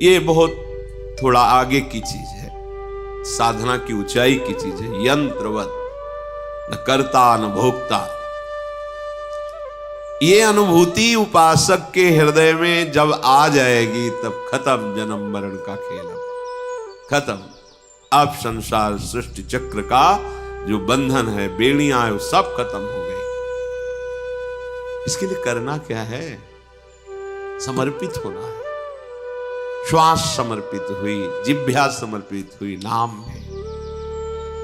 ये बहुत थोड़ा आगे की चीज है, साधना की ऊंचाई की चीज है। यंत्रवत, न कर्ता न भोक्ता, ये अनुभूति उपासक के हृदय में जब आ जाएगी तब खत्म जन्म मरण का खेल, खत्म। अब संसार सृष्टि चक्र का जो बंधन है, बेड़ियां है, वो सब खत्म हो गई। इसके लिए करना क्या है? समर्पित होना है। श्वास समर्पित हुई, जिह्वा समर्पित हुई नाम में,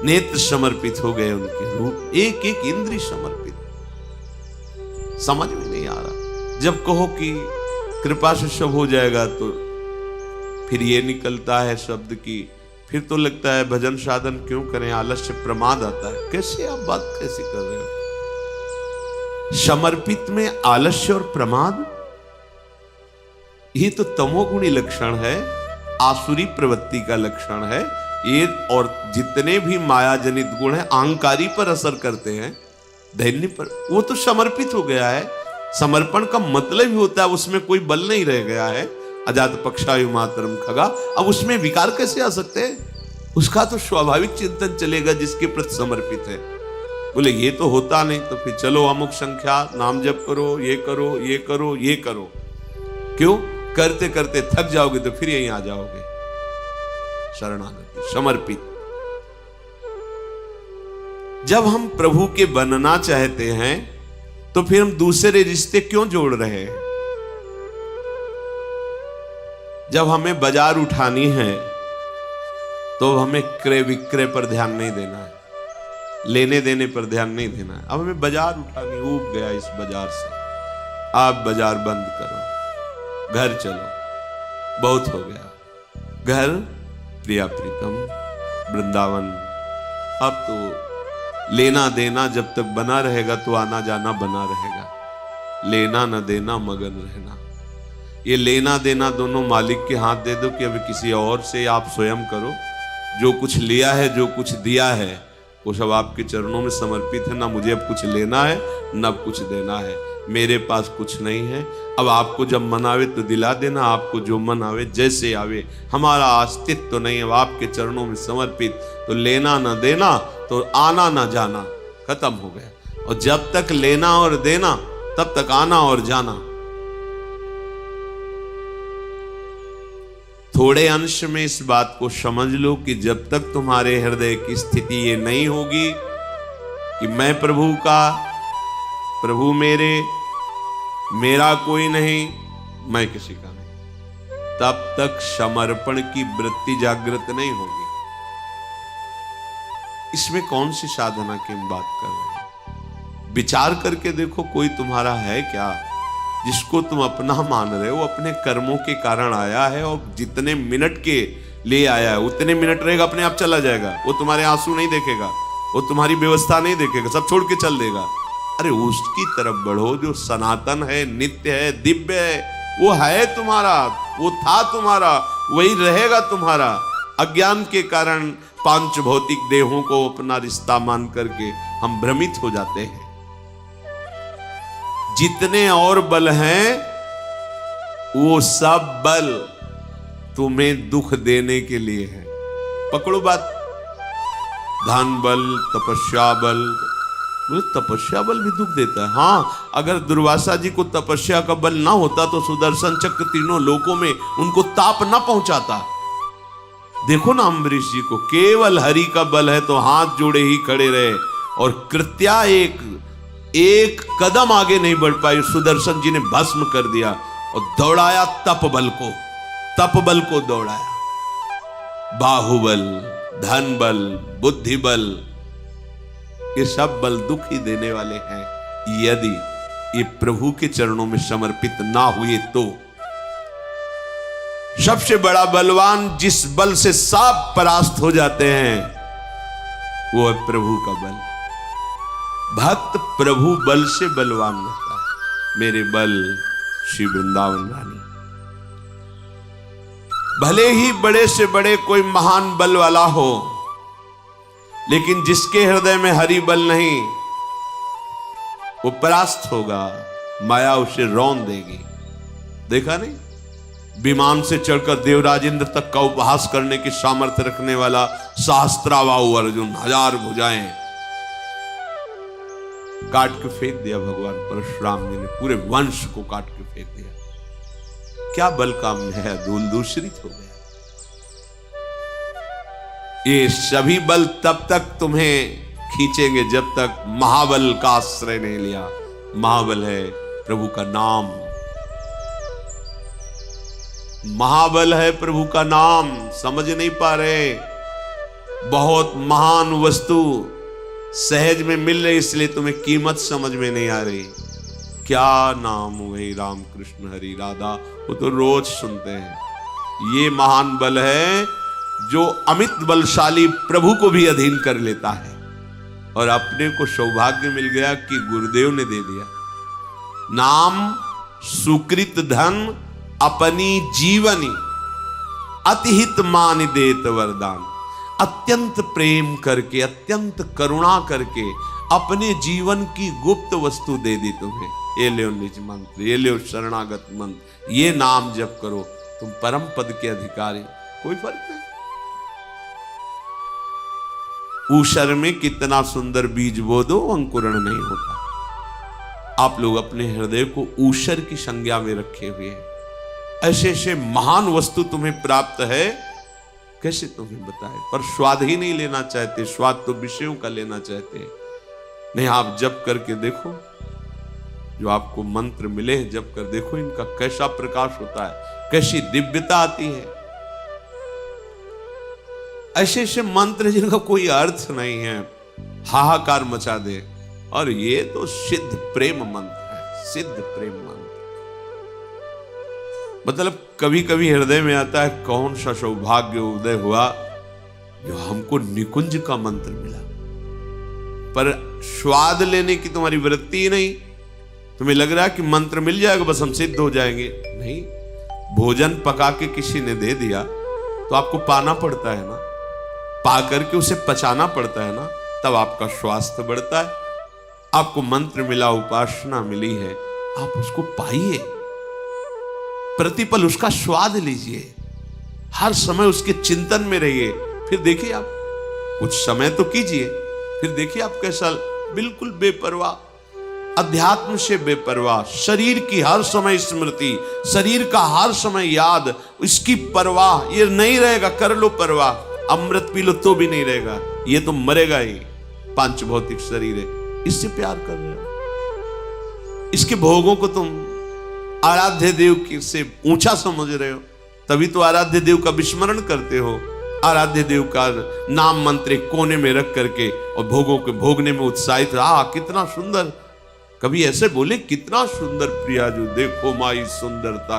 नेत्र समर्पित हो गए उनके रूप, एक एक इंद्रिय समर्पित। समझ में नहीं आ रहा। जब कहो कि कृपा से सब हो जाएगा तो फिर ये निकलता है शब्द की, फिर तो लगता है भजन साधन क्यों करें, आलस्य प्रमाद आता है। कैसे आप बात कैसे कर रहे हो? समर्पित में आलस्य और प्रमाद, ये तो तमोगुणी लक्षण है, आसुरी प्रवृत्ति का लक्षण है ये। और जितने भी माया जनित गुण है अहंकारी पर असर करते हैं, दैन्य पर, वो तो समर्पित हो गया है। समर्पण का मतलब ही होता है उसमें कोई बल नहीं रह गया है। अजात पक्षायु मातरम खगा, अब उसमें विकार कैसे आ सकते हैं? उसका तो स्वाभाविक चिंतन चलेगा जिसके प्रति समर्पित है। बोले ये तो होता नहीं, तो फिर चलो अमुक संख्या नाम जप करो, ये करो, ये करो, ये करो। क्यों? करते करते थक जाओगे तो फिर यहीं आ जाओगे। शरणागति, समर्पित। जब हम प्रभु के बनना चाहते हैं तो फिर हम दूसरे रिश्ते क्यों जोड़ रहे हैं? जब हमें बाजार उठानी है तो हमें क्रय विक्रय पर ध्यान नहीं देना है, लेने देने पर ध्यान नहीं देना है। अब हमें बाजार उठानी, ऊब गया इस बाजार से, आप बाजार बंद करो, घर चलो, बहुत हो गया। घर प्रिया प्रीतम वृंदावन। अब तो लेना देना जब तक बना रहेगा तो आना जाना बना रहेगा। लेना न देना मगन रहना। ये लेना देना दोनों मालिक के हाथ दे दो कि अभी किसी और से आप स्वयं करो। जो कुछ लिया है, जो कुछ दिया है, वो सब आपके चरणों में समर्पित है। ना मुझे अब कुछ लेना है, ना अब कुछ देना है। मेरे पास कुछ नहीं है। अब आपको जब मन आवे तो दिला देना, आपको जो मन आवे जैसे आवे। हमारा अस्तित्व तो नहीं है, आपके चरणों में समर्पित। तो लेना ना देना, तो आना ना जाना, खत्म हो गया। और जब तक लेना और देना तब तक आना और जाना। थोड़े अंश में इस बात को समझ लो कि जब तक तुम्हारे हृदय की स्थिति ये नहीं होगी कि मैं प्रभु का, प्रभु मेरे, मेरा कोई नहीं, मैं किसी का नहीं, तब तक समर्पण की वृत्ति जागृत नहीं होगी। इसमें कौन सी साधना की हम बात कर रहे हैं? विचार करके देखो, कोई तुम्हारा है क्या जिसको तुम अपना मान रहे हो? अपने कर्मों के कारण आया है और जितने मिनट के लिए आया है उतने मिनट रहेगा, अपने आप चला जाएगा। वो तुम्हारे आंसू नहीं देखेगा, वो तुम्हारी व्यवस्था नहीं देखेगा, सब छोड़ के चल देगा। अरे उसकी तरफ बढ़ो जो सनातन है, नित्य है, दिव्य है। वो है तुम्हारा, वो था तुम्हारा, वही रहेगा तुम्हारा। अज्ञान के कारण पांच भौतिक देहों को अपना रिश्ता मान करके हम भ्रमित हो जाते हैं। जितने और बल हैं वो सब बल तुम्हें दुख देने के लिए है। पकड़ो बात। धन बल, तपस्या बल। तपस्या बल भी दुख देता है। हाँ, अगर दुर्वासा जी को तपस्या का बल ना होता तो सुदर्शन चक्र तीनों लोकों में उनको ताप ना पहुंचाता। देखो ना अम्बरीश जी को, केवल हरि का बल है तो हाथ जोड़े ही खड़े रहे और कृत्या एक कदम आगे नहीं बढ़ पाई। सुदर्शन जी ने भस्म कर दिया और दौड़ाया तप बल को दौड़ाया। बाहुबल, धन बल, बुद्धि बल, ये सब बल दुख ही देने वाले हैं यदि ये प्रभु के चरणों में समर्पित ना हुए तो। सबसे बड़ा बलवान जिस बल से सब परास्त हो जाते हैं वो है प्रभु का बल। भक्त प्रभु बल से बलवान रहता है। मेरे बल श्री वृंदावन रानी। भले ही बड़े से बड़े कोई महान बल वाला हो, लेकिन जिसके हृदय में हरि बल नहीं वो परास्त होगा, माया उसे रौंद देगी। देखा नहीं, विमान से चढ़कर देवराजेंद्र तक का उपहास करने की सामर्थ्य रखने वाला सहस्त्राबाहु अर्जुन, 1000 भुजाएं, काट के फेंक दिया भगवान परशुराम जी ने, पूरे वंश को काट के फेंक दिया। क्या बल काम है, धूल दूषित हो गया। ये सभी बल तब तक तुम्हें खींचेंगे जब तक महाबल का आश्रय नहीं लिया। महाबल है प्रभु का नाम, महाबल है प्रभु का नाम। समझ नहीं पा रहे, बहुत महान वस्तु सहज में मिल रही, इसलिए तुम्हें कीमत समझ में नहीं आ रही। क्या नाम, वही राम कृष्ण हरि राधा, वो तो रोज सुनते हैं। ये महान बल है जो अमित बलशाली प्रभु को भी अधीन कर लेता है। और अपने को सौभाग्य मिल गया कि गुरुदेव ने दे दिया नाम, सुकृत धन, अपनी जीवनी, अतिहित मान देत वरदान। अत्यंत प्रेम करके, अत्यंत करुणा करके अपने जीवन की गुप्त वस्तु दे दी तुम्हें। ये ले निज मंत्र, ये ले शरणागत मंत्र, ये नाम जप करो, तुम परम पद के अधिकारी। कोई फर्क नहीं। ऊषर में कितना सुंदर बीज बो दो, अंकुरण नहीं होता। आप लोग अपने हृदय को ऊषर की संज्ञा में रखे हुए हैं। ऐसे ऐसे महान वस्तु तुम्हें प्राप्त है, कैसे तुम्हें बताए, पर स्वाद ही नहीं लेना चाहते। स्वाद तो विषयों का लेना चाहते हैं। नहीं, आप जप करके देखो, जो आपको मंत्र मिले हैं जप कर देखो, इनका कैसा प्रकाश होता है, कैसी दिव्यता आती है। ऐसे ऐसे मंत्र जिनका कोई अर्थ नहीं है, हाहाकार मचा दे। और ये तो सिद्ध प्रेम मंत्र है, सिद्ध प्रेम मंत्र। मतलब कभी कभी हृदय में आता है, कौन सा सौभाग्य उदय हुआ जो हमको निकुंज का मंत्र मिला। पर स्वाद लेने की तुम्हारी वृत्ति ही नहीं। तुम्हें लग रहा है कि मंत्र मिल जाएगा बस हम सिद्ध हो जाएंगे। नहीं, भोजन पका के किसी ने दे दिया तो आपको पाना पड़ता है ना, पा करके उसे पचाना पड़ता है ना, तब आपका स्वास्थ्य बढ़ता है। आपको मंत्र मिला, उपासना मिली है, आप उसको पाइए, प्रतिपल उसका स्वाद लीजिए, हर समय उसके चिंतन में रहिए। फिर देखिए, आप कुछ समय तो कीजिए, फिर देखिए आप कैसा बिल्कुल बेपरवाह, अध्यात्म से बेपरवाह, शरीर की हर समय स्मृति, शरीर का हर समय याद, इसकी परवाह ये नहीं रहेगा। कर लो परवाह, अमृत पी लो तो भी नहीं रहेगा, ये तो मरेगा ही। पांच भौतिक शरीर है, इससे प्यार कर रहे हो, इसके भोगों को तुम आराध्य देव की से ऊंचा समझ रहे हो, तभी तो आराध्य देव का विस्मरण करते हो। आराध्य देव का नाम मंत्र कोने में रख करके और भोगों के भोगने में उत्साहित। कितना सुंदर, कभी ऐसे बोले, कितना सुंदर प्रिया जो देखो माई सुंदरता,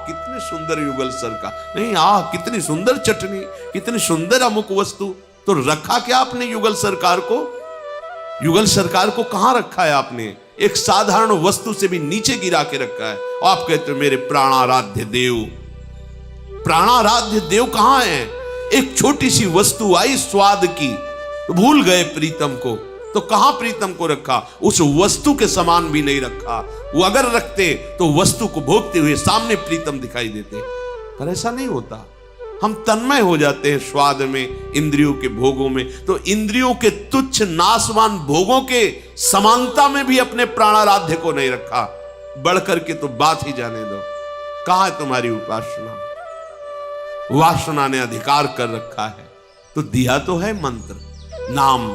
कितने सुंदर युगल सर का, नहीं कितनी सुंदर चटनी, कितनी सुंदर अमुक वस्तु। तो रखा क्या आपने युगल सरकार को? युगल सरकार को कहां रखा है आपने? एक साधारण वस्तु से भी नीचे गिरा के रखा है। और आप कहते हो मेरे प्राणाराध्य देव। प्राणाराध्य देव कहां है? एक छोटी सी वस्तु आई स्वाद की, तो भूल गए प्रीतम को, तो कहां प्रीतम को रखा? उस वस्तु के समान भी नहीं रखा। वो अगर रखते तो वस्तु को भोगते हुए सामने प्रीतम दिखाई देते, पर ऐसा नहीं होता। हम तन्मय हो जाते हैं स्वाद में, इंद्रियों के भोगों में। तो इंद्रियों के तुच्छ नाशवान भोगों के समानता में भी अपने प्राणाराध्य को नहीं रखा। बढ़कर के तो बात ही जाने दो। कहां है तुम्हारी उपासना? वासना ने अधिकार कर रखा है। तो दिया तो है मंत्र, नाम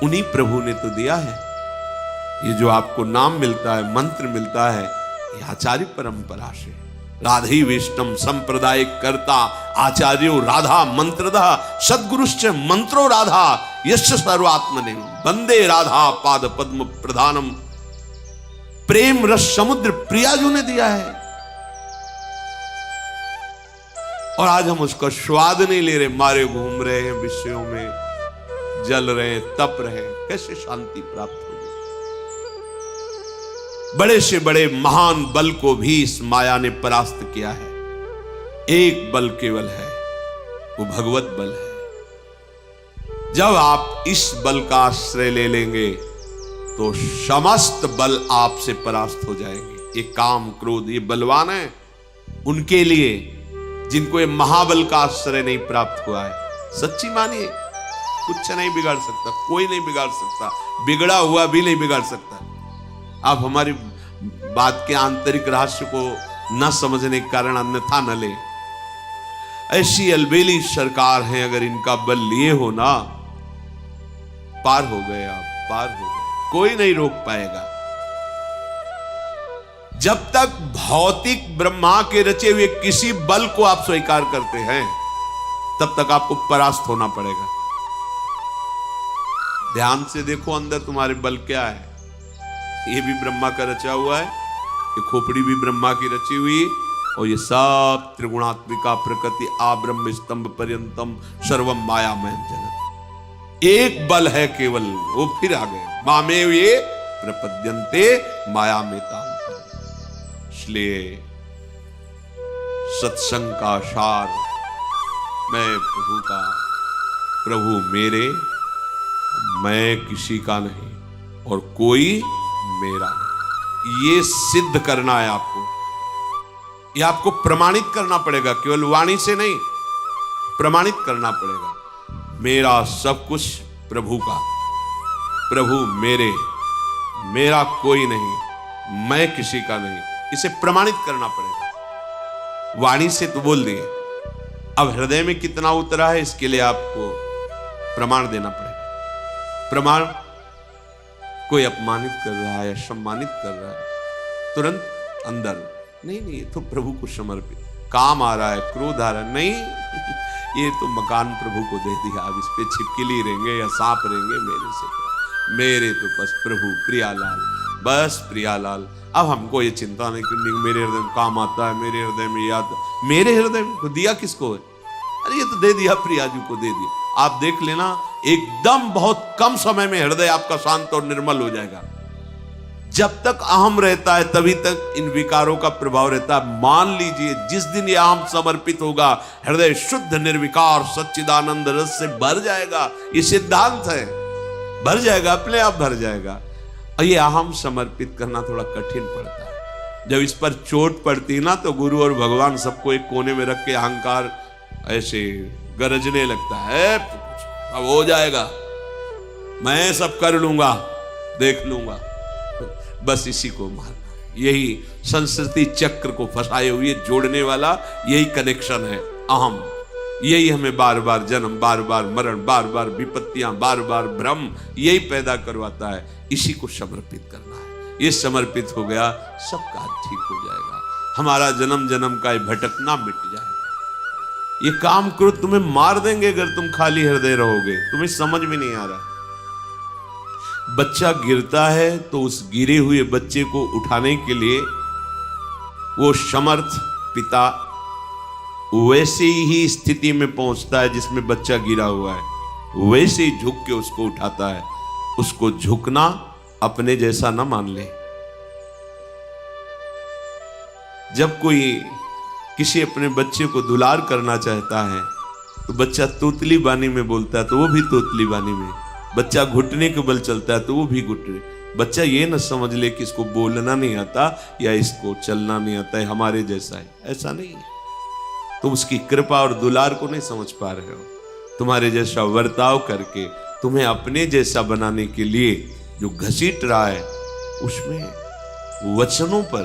उन्हीं प्रभु ने तो दिया है। ये जो आपको नाम मिलता है, मंत्र मिलता है, ये आचार्य परंपरा से। राधे विष्णम संप्रदाय करता आचार्यो राधा मंत्रदा सद्गुरुश्च मंत्रो राधा यश सर्वात्मने वंदे राधा पाद पद्म प्रधानम। प्रेम रस समुद्र प्रियाजू ने दिया है, और आज हम उसका स्वाद नहीं ले रहे, मारे घूम रहे हैं विषयों में, जल रहे, तप रहे। कैसे शांति प्राप्त होगी? बड़े से बड़े महान बल को भी इस माया ने परास्त किया है। एक बल केवल है, वो भगवत बल है। जब आप इस बल का आश्रय ले लेंगे तो समस्त बल आपसे परास्त हो जाएंगे। ये काम क्रोध ये बलवान है, उनके लिए जिनको ये महाबल का आश्रय नहीं प्राप्त हुआ है, सच्ची मानिए कुछ नहीं बिगाड़ सकता, कोई नहीं बिगाड़ सकता, बिगड़ा हुआ भी नहीं बिगाड़ सकता। आप हमारी बात के आंतरिक रहस्य को न समझने के कारण अन्यथा न ले। ऐसी अलबेली सरकार है, अगर इनका बल लिए हो ना, पार हो गए आप, पार हो गए, कोई नहीं रोक पाएगा। जब तक भौतिक ब्रह्मा के रचे हुए किसी बल को आप स्वीकार करते हैं, तब तक आपको परास्त होना पड़ेगा। ध्यान से देखो अंदर तुम्हारे बल क्या है। ये भी ब्रह्मा का रचा हुआ है, ये खोपड़ी भी ब्रह्मा की रची हुई, और ये सब त्रिगुणात्मिका प्रकृति आब्रह्म स्तंभ पर्यंतम सर्वम मायामय जगत। एक बल है केवल, वो फिर आ गए, मामेव ये प्रपद्यन्ते मायामेताम। इसलिए सत्संग का सार, मैं प्रभु का, प्रभु मेरे, मैं किसी का नहीं और कोई मेरा नहीं, ये सिद्ध करना है आपको। ये आपको प्रमाणित करना पड़ेगा, केवल वाणी से नहीं, प्रमाणित करना पड़ेगा। मेरा सब कुछ प्रभु का, प्रभु मेरे, मेरा कोई नहीं, मैं किसी का नहीं, इसे प्रमाणित करना पड़ेगा। वाणी से तो बोल दिए, अब हृदय में कितना उतरा है इसके लिए आपको प्रमाण देना पड़ेगा। प्रमाण, कोई अपमानित कर रहा है या सम्मानित कर रहा है, तुरंत अंदर नहीं नहीं, ये तो प्रभु को समर्पित, काम आ रहा है, क्रोध आ रहा है, नहीं ये तो मकान प्रभु को दे दिया, अब इस पे छिपकली रहेंगे या सांप रहेंगे, मेरे से मेरे तो बस प्रभु प्रियालाल, बस प्रियालाल। अब हमको ये चिंता नहीं करनी मेरे हृदय में काम आता है, मेरे हृदय में याद, मेरे हृदय में तो दिया किसको है? अरे ये तो दे दिया, प्रियाजू को दे दिया। आप देख लेना, एकदम बहुत कम समय में हृदय आपका शांत और निर्मल हो जाएगा। जब तक अहम रहता है तभी तक इन विकारों का प्रभाव रहता है। मान लीजिए जिस दिन ये अहम समर्पित होगा, हृदय शुद्ध निर्विकार सच्चिदानंद रस से भर जाएगा। ये सिद्धांत है, भर जाएगा, अपने आप भर जाएगा। और ये अहम समर्पित करना थोड़ा कठिन पड़ता है। जब इस पर चोट पड़ती ना, तो गुरु और भगवान सबको एक कोने में रख के अहंकार ऐसे गरजने लगता है, अब हो जाएगा, मैं सब कर लूंगा, देख लूंगा। बस इसी को मारना, यही संस्कृति चक्र को फंसाए हुए जोड़ने वाला यही कनेक्शन है, अहम। यही हमें बार बार जन्म, बार बार मरण, बार बार विपत्तियां, बार बार भ्रम, यही पैदा करवाता है। इसी को समर्पित करना है। ये समर्पित हो गया, सब कार्य ठीक हो जाएगा, हमारा जन्म जन्म का भटकना मिट जाएगा। ये काम क्रोध तुम्हें मार देंगे अगर तुम खाली हृदय रहोगे, तुम्हें समझ में नहीं आ रहा। बच्चा गिरता है तो उस गिरे हुए बच्चे को उठाने के लिए वो समर्थ पिता वैसे ही स्थिति में पहुंचता है जिसमें बच्चा गिरा हुआ है, वैसे ही झुक के उसको उठाता है। उसको झुकना अपने जैसा ना मान ले। जब कोई किसी अपने बच्चे को दुलार करना चाहता है तो बच्चा तोतली बानी में बोलता है तो वो भी तोतली बानी में, बच्चा घुटने के बल चलता है तो वो भी घुटने। बच्चा ये न समझ ले कि इसको बोलना नहीं आता या इसको चलना नहीं आता है, हमारे जैसा है, ऐसा नहीं है। तुम उसकी कृपा और दुलार को नहीं समझ पा रहे हो। तुम्हारे जैसा वर्ताव करके तुम्हें अपने जैसा बनाने के लिए जो घसीट रहा है, उसमें वचनों पर,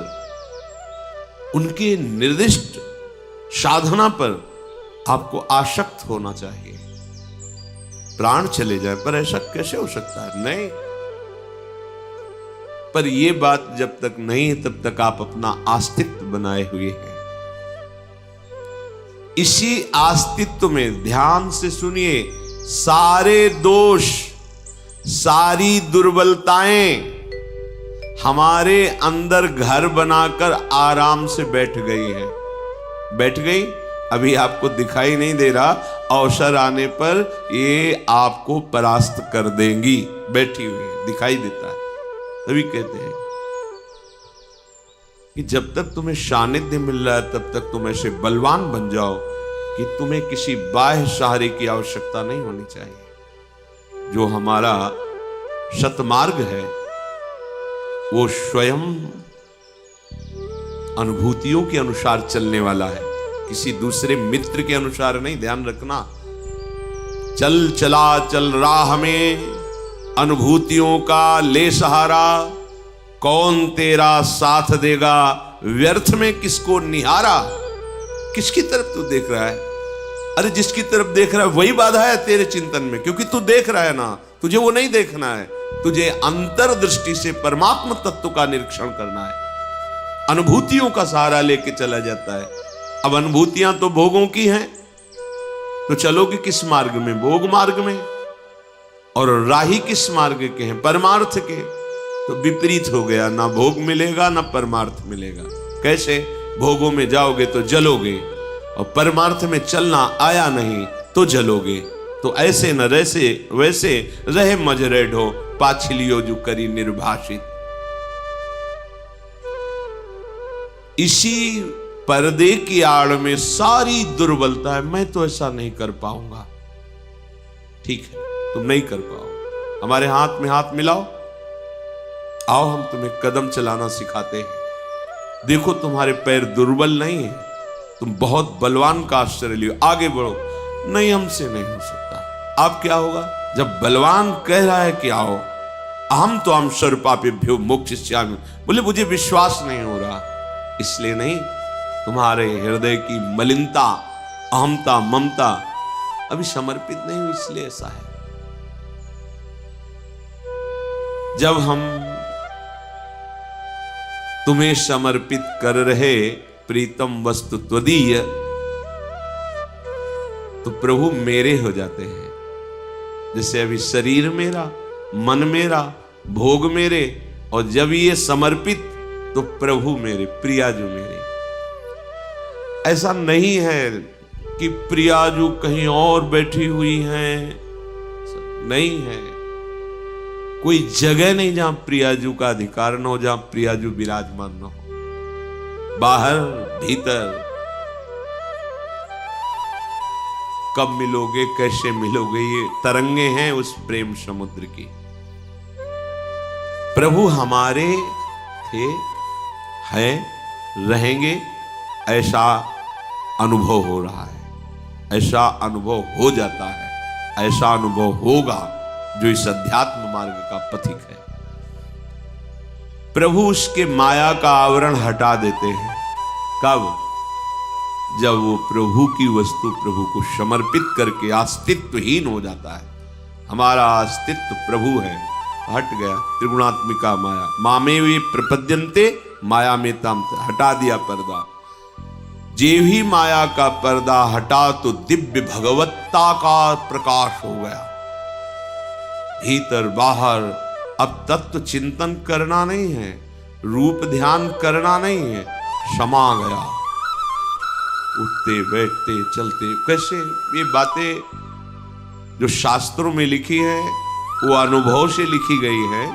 उनके निर्दिष्ट साधना पर आपको आसक्त होना चाहिए। प्राण चले जाए पर ऐसा कैसे हो सकता है? नहीं, पर यह बात जब तक नहीं तब तक आप अपना अस्तित्व बनाए हुए हैं। इसी अस्तित्व में ध्यान से सुनिए, सारे दोष, सारी दुर्बलताएं हमारे अंदर घर बनाकर आराम से बैठ गई है। बैठ गई, अभी आपको दिखाई नहीं दे रहा, अवसर आने पर ये आपको परास्त कर देंगी। बैठी हुई है, दिखाई देता है। तभी कहते हैं कि जब तक तुम्हें सानिध्य मिल रहा है तब तक तुम ऐसे बलवान बन जाओ कि तुम्हें किसी बाह्य सहारे की आवश्यकता नहीं होनी चाहिए। जो हमारा सतमार्ग है वो स्वयं अनुभूतियों के अनुसार चलने वाला है, किसी दूसरे मित्र के अनुसार नहीं। ध्यान रखना, चल चला चल राह में अनुभूतियों का ले सहारा, कौन तेरा साथ देगा व्यर्थ में किसको निहारा। किसकी तरफ तू देख रहा है? अरे जिसकी तरफ देख रहा है वही बाधा है तेरे चिंतन में, क्योंकि तू देख रहा है ना, तुझे वो नहीं देखना है। तुझे अंतर्दृष्टि से परमात्मा तत्व का निरीक्षण करना है। अनुभूतियों का सहारा लेके चला जाता है। अब अनुभूतियां तो भोगों की हैं, तो चलोगे किस मार्ग में? भोग मार्ग में। और राही किस मार्ग के हैं? परमार्थ के। तो विपरीत हो गया, ना भोग मिलेगा ना परमार्थ मिलेगा। कैसे? भोगों में जाओगे तो जलोगे, और परमार्थ में चलना आया नहीं तो जलोगे। तो ऐसे न वैसे वैसे रहे मजरे ढो, पाछलियो जो करी निर्भाषित। इसी पर्दे की आड़ में सारी दुर्बलता है। मैं तो ऐसा नहीं कर पाऊंगा। ठीक है, तुम नहीं कर पाओ। हमारे हाथ में हाथ मिलाओ, आओ हम तुम्हें कदम चलाना सिखाते हैं। देखो तुम्हारे पैर दुर्बल नहीं है, तुम बहुत बलवान का आश्रय लियो, आगे बढ़ो। नहीं, हमसे नहीं हो सकता। अब क्या होगा? जब बलवान कह रहा है कि आओ, अहम तो हम सर्वपापेभ्यो मोक्षयिष्यामि, बोले मुझे विश्वास नहीं हो रहा। इसलिए नहीं, तुम्हारे हृदय की मलिनता, अहमता, ममता अभी समर्पित नहीं हुई, इसलिए ऐसा है। जब हम तुम्हें समर्पित कर रहे प्रीतम वस्तु त्वदीय, तो प्रभु मेरे हो जाते हैं। जैसे अभी शरीर मेरा, मन मेरा, भोग मेरे, और जब ये समर्पित तो प्रभु मेरे, प्रियाजू मेरे। ऐसा नहीं है कि प्रियाजू कहीं और बैठी हुई हैं, नहीं है। कोई जगह नहीं जहां प्रियाजू का अधिकार न हो, जहां प्रियाजू विराजमान न हो। बाहर भीतर कब मिलोगे, कैसे मिलोगे, ये तरंगे हैं उस प्रेम समुद्र की। प्रभु हमारे थे, हैं, रहेंगे, ऐसा अनुभव हो रहा है, ऐसा अनुभव हो जाता है, ऐसा अनुभव होगा जो इस अध्यात्म मार्ग का पथिक है। प्रभु उसके माया का आवरण हटा देते हैं। कब? जब वो प्रभु की वस्तु प्रभु को समर्पित करके अस्तित्वहीन हो जाता है। हमारा अस्तित्व प्रभु है, हट गया त्रिगुणात्मिका माया। मामे वे प्रपद्यन्ते माया में तम, हटा दिया पर्दा। जे भी माया का पर्दा हटा तो दिव्य भगवत्ता का प्रकाश हो गया। भीतर बाहर अब तत्व चिंतन करना नहीं है, रूप ध्यान करना नहीं है, समा गया। उठते बैठते चलते, कैसे ये बातें जो शास्त्रों में लिखी है वो अनुभव से लिखी गई है।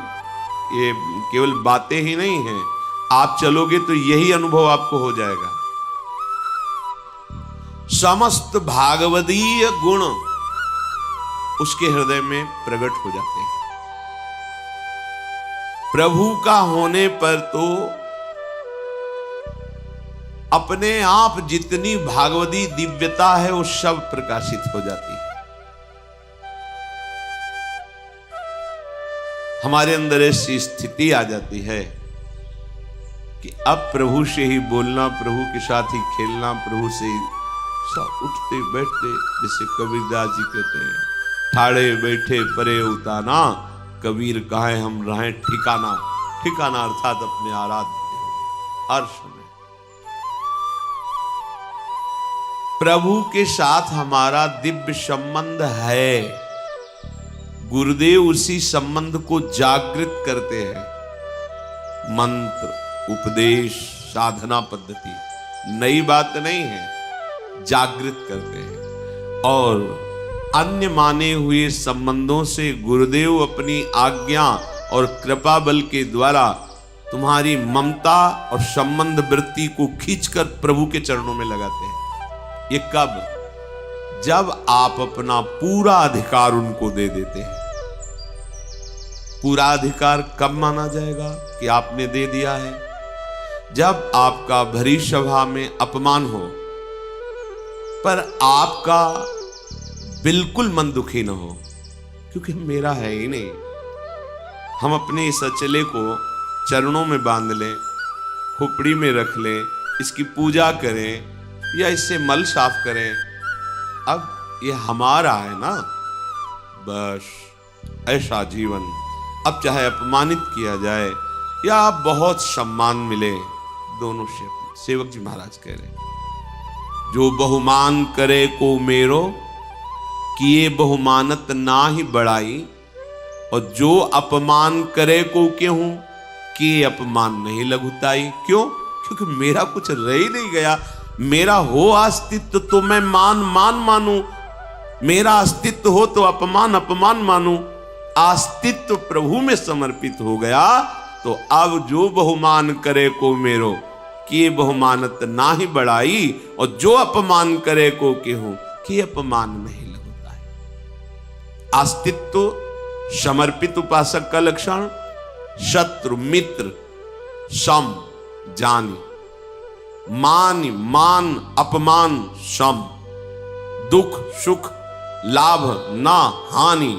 ये केवल बातें ही नहीं है, आप चलोगे तो यही अनुभव आपको हो जाएगा। समस्त भागवदीय गुण उसके हृदय में प्रकट हो जाते हैं। प्रभु का होने पर तो अपने आप जितनी भागवती दिव्यता है वो सब प्रकाशित हो जाती है। हमारे अंदर ऐसी स्थिति आ जाती है कि अब प्रभु से ही बोलना, प्रभु के साथ ही खेलना, प्रभु से सब उठते बैठते, जैसे कबीरदास जी कहते हैं, ठाड़े बैठे परे उताना, कबीर कहे हम रहें ठिकाना। ठिकाना अर्थात अपने आराध्य देव। हर समय प्रभु के साथ हमारा दिव्य संबंध है। गुरुदेव उसी संबंध को जागृत करते हैं। मंत्र, उपदेश, साधना पद्धति नई बात नहीं है, जागृत करते हैं। और अन्य माने हुए संबंधों से गुरुदेव अपनी आज्ञा और कृपा बल के द्वारा तुम्हारी ममता और संबंध वृत्ति को खींचकर प्रभु के चरणों में लगाते हैं। ये कब? जब आप अपना पूरा अधिकार उनको दे देते हैं। पूरा अधिकार कब माना जाएगा कि आपने दे दिया है? जब आपका भरी सभा में अपमान हो पर आपका बिल्कुल मन दुखी न हो, क्योंकि मेरा है ही नहीं। हम अपने इस अचले को चरणों में बांध लें, खोपड़ी में रख लें, इसकी पूजा करें या इससे मल साफ करें, अब ये हमारा है ना, बस ऐसा जीवन। अब चाहे अपमानित किया जाए या बहुत सम्मान मिले, दोनों से। सेवक जी महाराज कह रहे, जो बहुमान करे को मेरो, किए बहुमानत ना ही बढ़ाई, और जो अपमान करे को केहूं, किए अपमान नहीं लघुताई। क्यों? क्योंकि मेरा कुछ रह ही नहीं गया। मेरा हो अस्तित्व तो मैं मान मानूं, मेरा अस्तित्व हो तो अपमान अपमान मानूं। अस्तित्व प्रभु में समर्पित हो गया, तो अब जो बहुमान करे को मेरो, किए बहुमानत ना ही बढ़ाई, और जो अपमान करे को केहूं, कि अपमान नहीं लगता है। अस्तित्व समर्पित उपासक का लक्षण, शत्रु मित्र सम जानी, मान मान अपमान सम, दुख सुख लाभ ना हानि,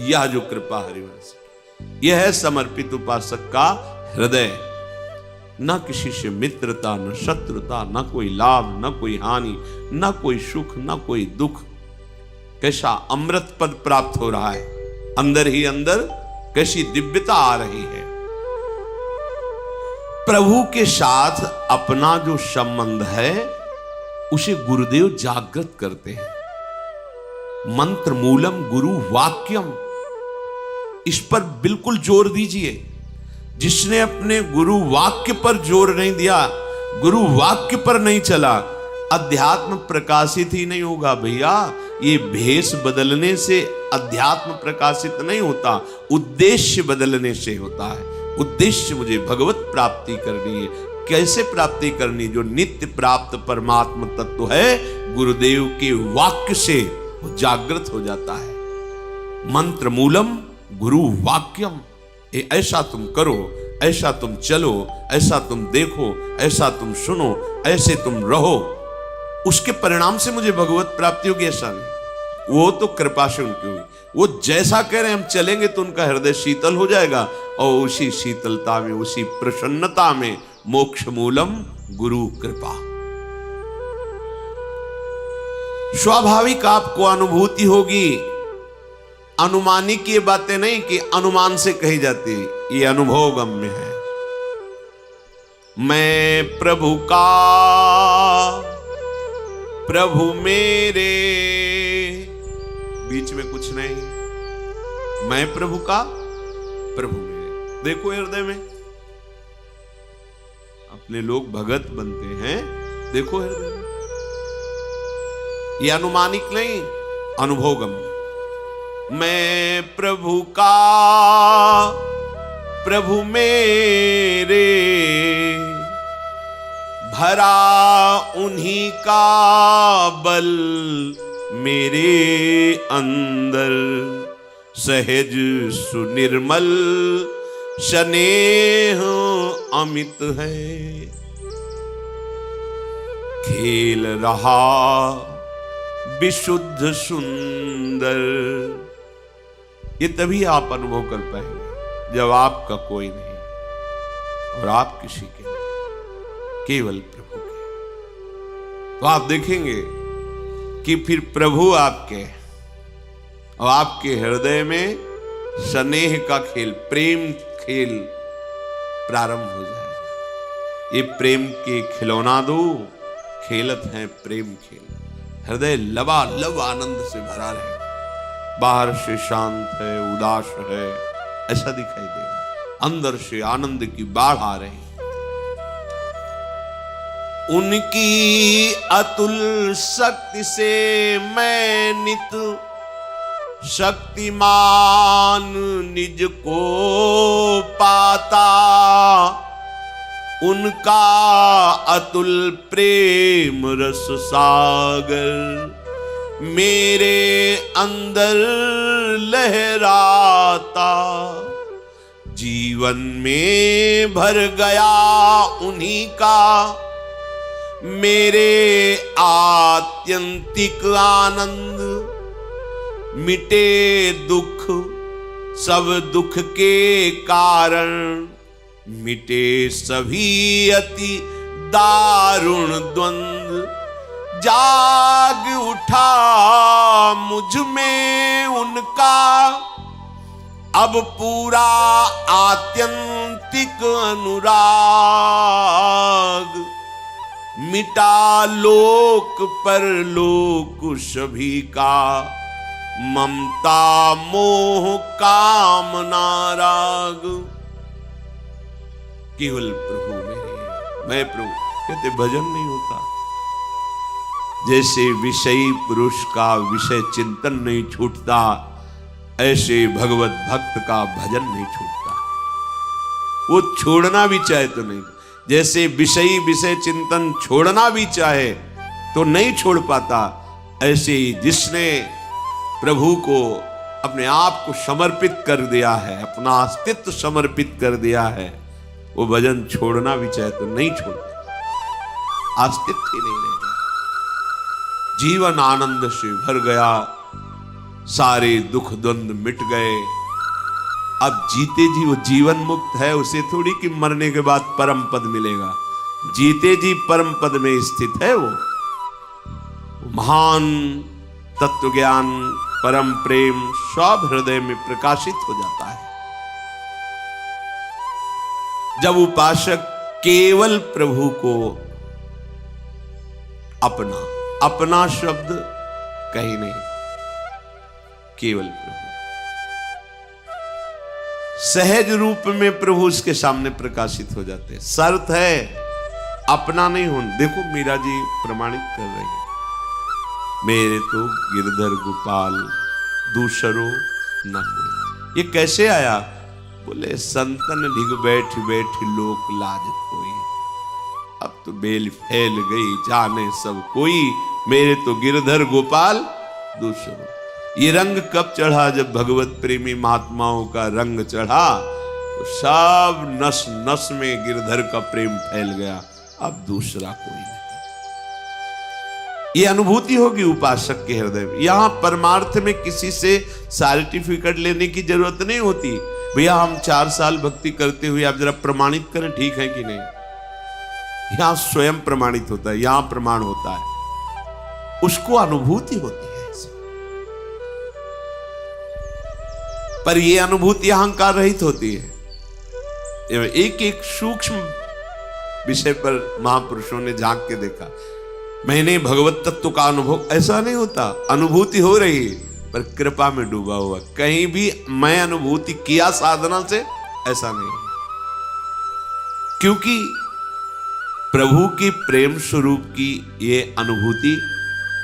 यह जो कृपा हरिवंश, यह है समर्पित उपासक का हृदय। न किसी से मित्रता, न शत्रुता, न कोई लाभ, न कोई हानि, न कोई सुख, न कोई दुख। कैसा अमृत पद प्राप्त हो रहा है, अंदर ही अंदर कैसी दिव्यता आ रही है। प्रभु के साथ अपना जो संबंध है उसे गुरुदेव जागृत करते हैं। मंत्र मूलम गुरु वाक्यम, इस पर बिल्कुल जोर दीजिए। जिसने अपने गुरु वाक्य पर जोर नहीं दिया, गुरु वाक्य पर नहीं चला, अध्यात्म प्रकाशित ही नहीं होगा भैया। ये भेष बदलने से अध्यात्म प्रकाशित नहीं होता, उद्देश्य बदलने से होता है। उद्देश्य मुझे भगवत प्राप्ति करनी है। कैसे प्राप्ति करनी? जो नित्य प्राप्त परमात्म तत्व है, गुरुदेव के वाक्य से वो जागृत हो जाता है। मंत्र मूलम गुरु वाक्यम, ये ऐसा तुम करो, ऐसा तुम चलो, ऐसा तुम देखो, ऐसा तुम सुनो, ऐसे तुम रहो, उसके परिणाम से मुझे भगवत प्राप्ति होगी, ऐसा नहीं। वो तो कृपा से उनकी हुई। वो जैसा कह रहे हैं हम चलेंगे तो उनका हृदय शीतल हो जाएगा, और उसी शीतलता में, उसी प्रसन्नता में मोक्ष मूलम गुरु कृपा। स्वाभाविक आपको अनुभूति होगी। अनुमानी की ये बातें नहीं कि अनुमान से कही जाती, ये अनुभव गम्य है। मैं प्रभु का, प्रभु मेरे, बीच में कुछ नहीं। मैं प्रभु का, प्रभु मेरे। देखो हृदय में अपने लोग भगत बनते हैं, देखो हृदय में। ये अनुमानिक नहीं, अनुभवगम्य। मैं प्रभु का, प्रभु मेरे, भरा उन्हीं का बल मेरे अंदर, सहज सुनिर्मल स्नेह अमित है। खेल रहा विशुद्ध सुंदर। ये तभी आप अनुभव कर पाएंगे जब आपका कोई नहीं और आप किसी के नहीं, केवल प्रभु के। तो आप देखेंगे कि फिर प्रभु आपके और आपके हृदय में स्नेह का खेल, प्रेम खेल प्रारंभ हो जाएगा। ये प्रेम के खिलौना दो, खेलत हैं प्रेम खेल। हृदय लबालब आनंद से भरा रहे, बाहर से शांत है, उदास है, ऐसा दिखाई देगा, अंदर से आनंद की बाढ़ आ रही। उनकी अतुल शक्ति से मैं नित शक्तिमान निज को पाता। उनका अतुल प्रेम रस सागर मेरे अंदर लहराता। जीवन में भर गया उन्हीं का मेरे आत्यंतिक आनंद। मिटे दुख सब दुख के कारण, मिटे सभी अति दारुण द्वंद्व। जाग उठा मुझ में उनका अब पूरा आत्यंतिक अनुराग। मिटा लोक पर लोक सभी का ममता मोह कामना राग। केवल प्रभु मेरे, मैं प्रभु। कहते भजन नहीं होता। जैसे विषयी पुरुष का विषय चिंतन नहीं छूटता, ऐसे भगवत भक्त का भजन नहीं छूटता। वो छोड़ना भी चाहे तो नहीं। जैसे विषयी विषय चिंतन छोड़ना भी चाहे तो नहीं छोड़ पाता, ऐसे ही जिसने प्रभु को अपने आप को समर्पित कर दिया है, अपना अस्तित्व समर्पित कर दिया है, वो भजन छोड़ना भी चाहे तो नहीं छोड़ता। अस्तित्व ही नहीं रहेगा। जीवन आनंद से भर गया, सारे दुख द्वंद्व मिट गए। अब जीते जी वो जीवन मुक्त है, उसे थोड़ी कि मरने के बाद परम पद मिलेगा। जीते जी परम पद में स्थित है वो। महान तत्व ज्ञान परम प्रेम सब हृदय में प्रकाशित हो जाता है। जब उपासक केवल प्रभु को अपना, अपना शब्द कहीं नहीं, केवल प्रभु सहज रूप में प्रभु उसके सामने प्रकाशित हो जाते हैं। शर्त है अपना नहीं होना। देखो मीरा जी प्रमाणित कर रही है, मेरे तो गिरधर गोपाल दूसरो न कोई। ये कैसे आया? बोले संतन ढिग बैठ बैठ लोक लाज कोई। अब तो बेल फैल गई जाने सब कोई, मेरे तो गिरधर गोपाल दूसरो। ये रंग कब चढ़ा? जब भगवत प्रेमी महात्माओं का रंग चढ़ा तो सब नस नस में गिरधर का प्रेम फैल गया। अब दूसरा कोई नहीं। ये अनुभूति होगी उपासक के हृदय में। यहां परमार्थ में किसी से सर्टिफिकेट लेने की जरूरत नहीं होती। भैया हम 4 साल भक्ति करते हुए आप जरा प्रमाणित करें ठीक है कि नहीं। यहां स्वयं प्रमाणित होता है, यहां प्रमाण होता है, उसको अनुभूति होती है। पर यह अनुभूति अहंकार रहित होती है। एक एक सूक्ष्म विषय पर महापुरुषों ने झांक के देखा। मैंने भगवत तत्व का अनुभव, ऐसा नहीं होता। अनुभूति हो रही पर कृपा में डूबा हुआ। कहीं भी मैं अनुभूति किया साधना से, ऐसा नहीं। क्योंकि प्रभु की प्रेम स्वरूप की ये अनुभूति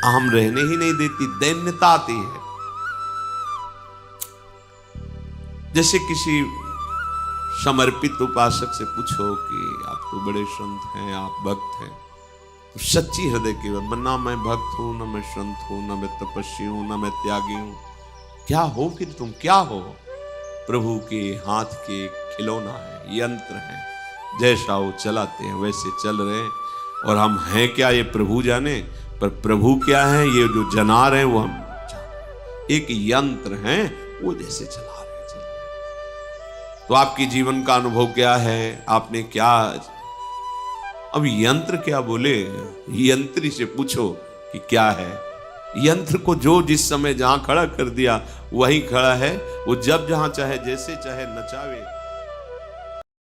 अहम रहने ही नहीं देती, दैन्यता आती है। जैसे किसी समर्पित उपासक से पूछो कि आप तो बड़े संत हैं, आप भक्त हैं, तो सच्ची हृदय की बात, ना मैं भक्त हूं, ना मैं संत हूं, ना मैं तपस्वी हूं, ना मैं त्यागी हूं, क्या हो फिर तुम? क्या हो? प्रभु के हाथ के खिलौना है, यंत्र है। जैसा वो चलाते हैं वैसे चल रहे हैं। और हम हैं क्या ये प्रभु जाने, पर प्रभु क्या है ये जो जना रहे हैं वो हम एक यंत्र हैं, वो जैसे चला। तो आपकी जीवन का अनुभव क्या है? आपने क्या, अब यंत्र क्या बोले? यंत्री से पूछो कि क्या है। यंत्र को जो जिस समय जहां खड़ा कर दिया वहीं खड़ा है। वो जब जहां चाहे जैसे चाहे नचावे।